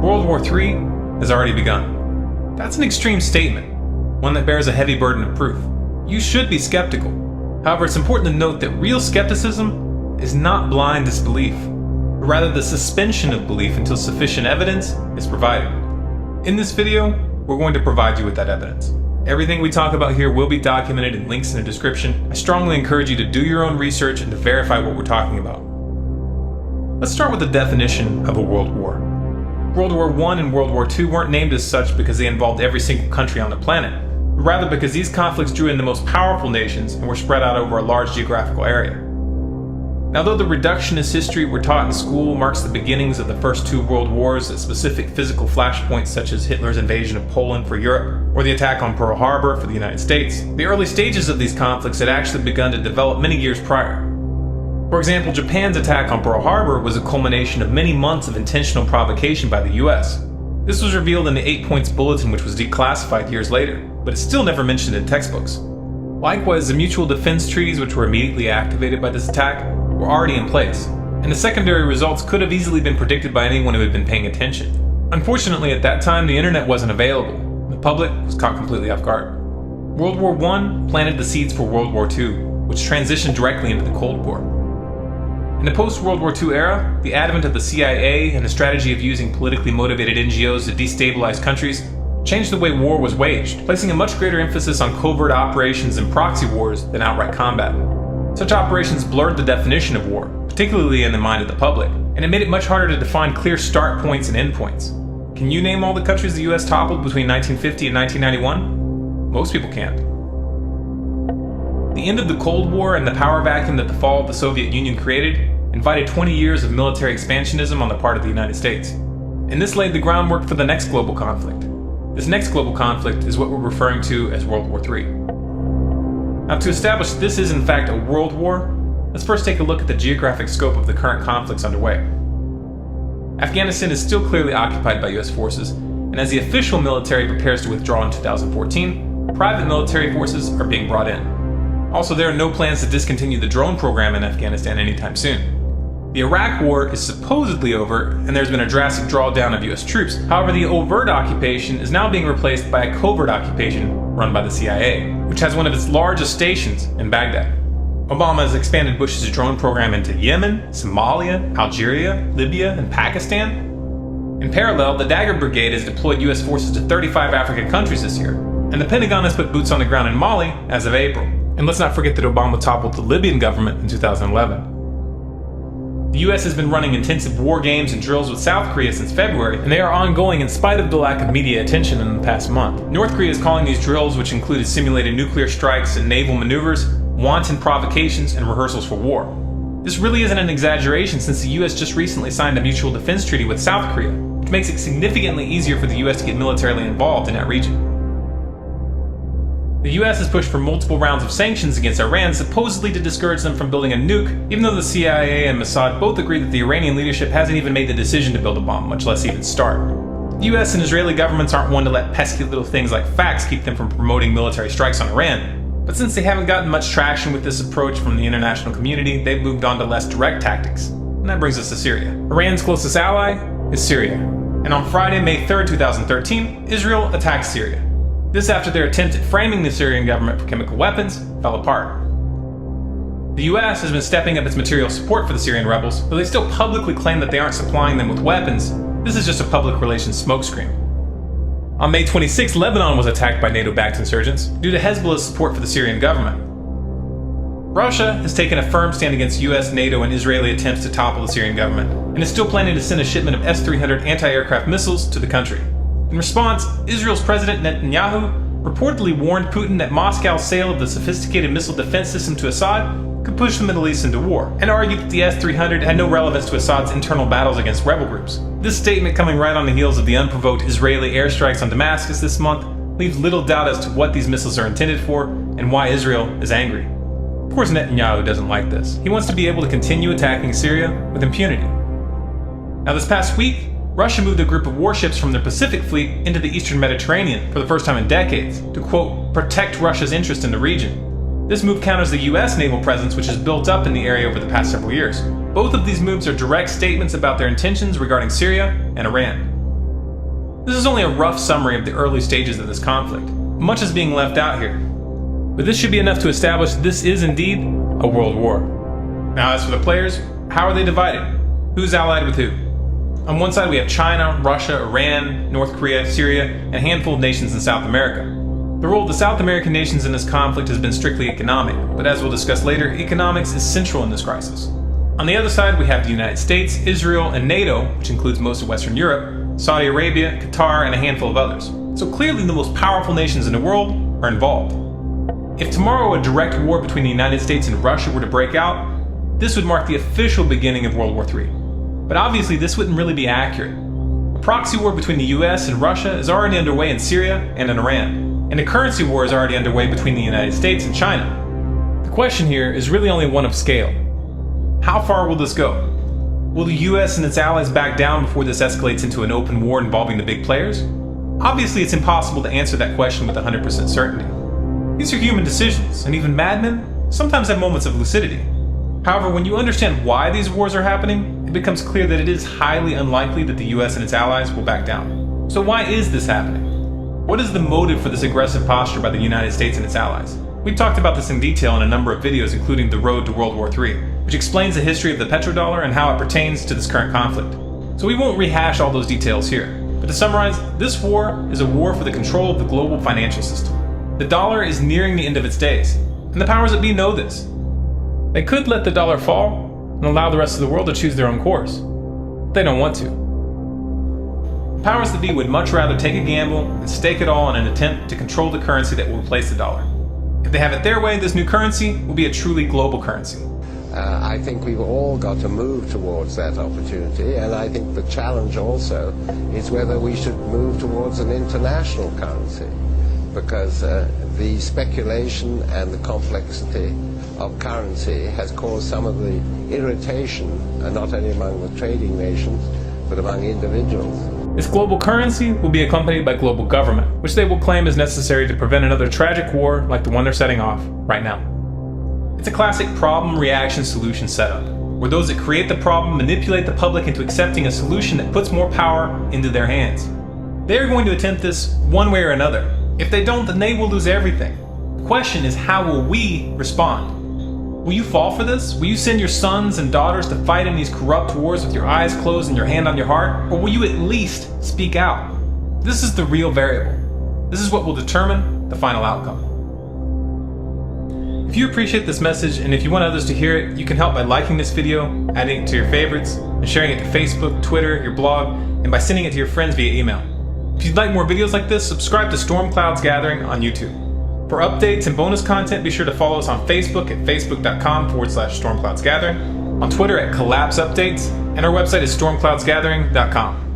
World War III has already begun. That's an extreme statement, one that bears a heavy burden of proof. You should be skeptical. However, it's important to note that real skepticism is not blind disbelief, but rather the suspension of belief until sufficient evidence is provided. In this video, we're going to provide you with that evidence. Everything we talk about here will be documented in links in the description. I strongly encourage you to do your own research and to verify what we're talking about. Let's start with the definition of a world war. World War I and World War II weren't named as such because they involved every single country on the planet, but rather because these conflicts drew in the most powerful nations and were spread out over a large geographical area. Now, though the reductionist history we're taught in school marks the beginnings of the first two world wars at specific physical flashpoints such as Hitler's invasion of Poland for Europe or the attack on Pearl Harbor for the United States, the early stages of these conflicts had actually begun to develop many years prior. For example, Japan's attack on Pearl Harbor was a culmination of many months of intentional provocation by the US. This was revealed in the 8 Points Bulletin, which was declassified years later, but it's still never mentioned in textbooks. Likewise, the mutual defense treaties which were immediately activated by this attack were already in place, and the secondary results could have easily been predicted by anyone who had been paying attention. Unfortunately, at that time, the internet wasn't available. The public was caught completely off guard. World War I planted the seeds for World War II, which transitioned directly into the Cold War. In the post-World War II era, the advent of the CIA and the strategy of using politically motivated NGOs to destabilize countries changed the way war was waged, placing a much greater emphasis on covert operations and proxy wars than outright combat. Such operations blurred the definition of war, particularly in the mind of the public, and it made it much harder to define clear start points and end points. Can you name all the countries the US toppled between 1950 and 1991? Most people can't. The end of the Cold War and the power vacuum that the fall of the Soviet Union created invited 20 years of military expansionism on the part of the United States. And this laid the groundwork for the next global conflict. This next global conflict is what we're referring to as World War III. Now, to establish this is in fact a world war, let's first take a look at the geographic scope of the current conflicts underway. Afghanistan is still clearly occupied by US forces, and as the official military prepares to withdraw in 2014, private military forces are being brought in. Also, there are no plans to discontinue the drone program in Afghanistan anytime soon. The Iraq War is supposedly over, and there's been a drastic drawdown of US troops. However, the overt occupation is now being replaced by a covert occupation run by the CIA, which has one of its largest stations in Baghdad. Obama has expanded Bush's drone program into Yemen, Somalia, Algeria, Libya, and Pakistan. In parallel, the Dagger Brigade has deployed US forces to 35 African countries this year, and the Pentagon has put boots on the ground in Mali as of April. And let's not forget that Obama toppled the Libyan government in 2011. The US has been running intensive war games and drills with South Korea since February, and they are ongoing in spite of the lack of media attention in the past month. North Korea is calling these drills, which included simulated nuclear strikes and naval maneuvers, wanton provocations and rehearsals for war. This really isn't an exaggeration since the US just recently signed a mutual defense treaty with South Korea, which makes it significantly easier for the US to get militarily involved in that region. The US has pushed for multiple rounds of sanctions against Iran, supposedly to discourage them from building a nuke, even though the CIA and Mossad both agree that the Iranian leadership hasn't even made the decision to build a bomb, much less even start. The US and Israeli governments aren't one to let pesky little things like facts keep them from promoting military strikes on Iran. But since they haven't gotten much traction with this approach from the international community, they've moved on to less direct tactics. And that brings us to Syria. Iran's closest ally is Syria. And on Friday, May 3rd, 2013, Israel attacked Syria. This after their attempt at framing the Syrian government for chemical weapons fell apart. The US has been stepping up its material support for the Syrian rebels, though they still publicly claim that they aren't supplying them with weapons. This is just a public relations smokescreen. On May 26, Lebanon was attacked by NATO-backed insurgents due to Hezbollah's support for the Syrian government. Russia has taken a firm stand against US, NATO, and Israeli attempts to topple the Syrian government, and is still planning to send a shipment of S-300 anti-aircraft missiles to the country. In response, Israel's President Netanyahu reportedly warned Putin that Moscow's sale of the sophisticated missile defense system to Assad could push the Middle East into war, and argued that the S-300 had no relevance to Assad's internal battles against rebel groups. This statement, coming right on the heels of the unprovoked Israeli airstrikes on Damascus this month, leaves little doubt as to what these missiles are intended for and why Israel is angry. Of course, Netanyahu doesn't like this. He wants to be able to continue attacking Syria with impunity. Now, this past week, Russia moved a group of warships from their Pacific fleet into the Eastern Mediterranean for the first time in decades to, quote, protect Russia's interest in the region. This move counters the US naval presence, which has built up in the area over the past several years. Both of these moves are direct statements about their intentions regarding Syria and Iran. This is only a rough summary of the early stages of this conflict. Much is being left out here. But this should be enough to establish this is indeed a world war. Now as for the players, how are they divided? Who's allied with who? On one side we have China, Russia, Iran, North Korea, Syria, and a handful of nations in South America. The role of the South American nations in this conflict has been strictly economic, but as we'll discuss later, economics is central in this crisis. On the other side, we have the United States, Israel, and NATO, which includes most of Western Europe, Saudi Arabia, Qatar, and a handful of others. So clearly the most powerful nations in the world are involved. If tomorrow a direct war between the United States and Russia were to break out, this would mark the official beginning of World War III. But obviously this wouldn't really be accurate. A proxy war between the US and Russia is already underway in Syria and in Iran. And a currency war is already underway between the United States and China. The question here is really only one of scale. How far will this go? Will the US and its allies back down before this escalates into an open war involving the big players? Obviously, it's impossible to answer that question with 100% certainty. These are human decisions, and even madmen sometimes have moments of lucidity. However, when you understand why these wars are happening, it becomes clear that it is highly unlikely that the US and its allies will back down. So why is this happening? What is the motive for this aggressive posture by the United States and its allies? We've talked about this in detail in a number of videos, including The Road to World War III, which explains the history of the petrodollar and how it pertains to this current conflict. So we won't rehash all those details here. But to summarize, this war is a war for the control of the global financial system. The dollar is nearing the end of its days, and the powers that be know this. They could let the dollar fall and allow the rest of the world to choose their own course. But they don't want to. The powers that be would much rather take a gamble and stake it all in an attempt to control the currency that will replace the dollar. If they have it their way, this new currency will be a truly global currency. I think we've all got to move towards that opportunity, and I think the challenge also is whether we should move towards an international currency, because the speculation and the complexity of currency has caused some of the irritation, not only among the trading nations, but among individuals. This global currency will be accompanied by global government, which they will claim is necessary to prevent another tragic war like the one they're setting off right now. It's a classic problem-reaction-solution setup, where those that create the problem manipulate the public into accepting a solution that puts more power into their hands. They are going to attempt this one way or another. If they don't, then they will lose everything. The question is, how will we respond? Will you fall for this? Will you send your sons and daughters to fight in these corrupt wars with your eyes closed and your hand on your heart? Or will you at least speak out? This is the real variable. This is what will determine the final outcome. If you appreciate this message and if you want others to hear it, you can help by liking this video, adding it to your favorites, and sharing it to Facebook, Twitter, your blog, and by sending it to your friends via email. If you'd like more videos like this, subscribe to Storm Clouds Gathering on YouTube. For updates and bonus content, be sure to follow us on Facebook at facebook.com/stormcloudsgathering, on Twitter at Collapse Updates, and our website is stormcloudsgathering.com.